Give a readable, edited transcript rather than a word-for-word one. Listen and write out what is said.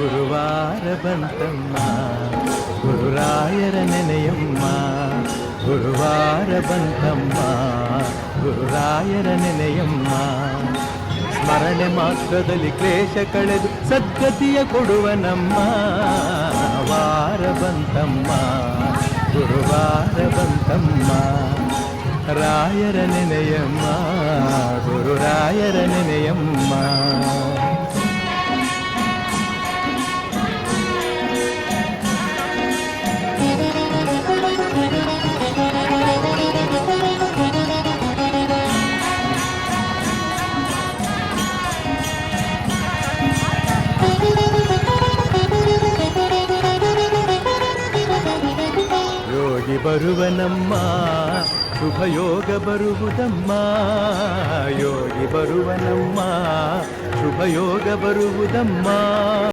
ಗುರುವಾರ ಬಂತಮ್ಮ ಗುರುರಾಯರ ನೆನೆಯಮ್ಮ. ಗುರುವಾರ ಬಂತಮ್ಮ ಗುರುರಾಯರ ನೆನೆಯಮ್ಮ. ಸ್ಮರಣೆ ಮಾತ್ರದಲ್ಲಿ ಕ್ಲೇಶ ಕಳೆದು ಸದ್ಗತಿಯ ಕೊಡುವ ನಮ್ಮ ವಾರ ಬಂತಮ್ಮ ಗುರುವಾರ ಬಂತಮ್ಮ. ರಾಯರ ನೆನೆಯಮ್ಮ ಗುರುರಾಯರ ನೆನೆಯಮ್ಮ. ಯೋಗಿ ಬರುವನಮ್ಮ ಶುಭಯೋಗ ಬರುವುದಮ್ಮ. ಯೋಗಿ ಬರುವನಮ್ಮ ಶುಭಯೋಗ ಬರುವುದಮ್ಮ.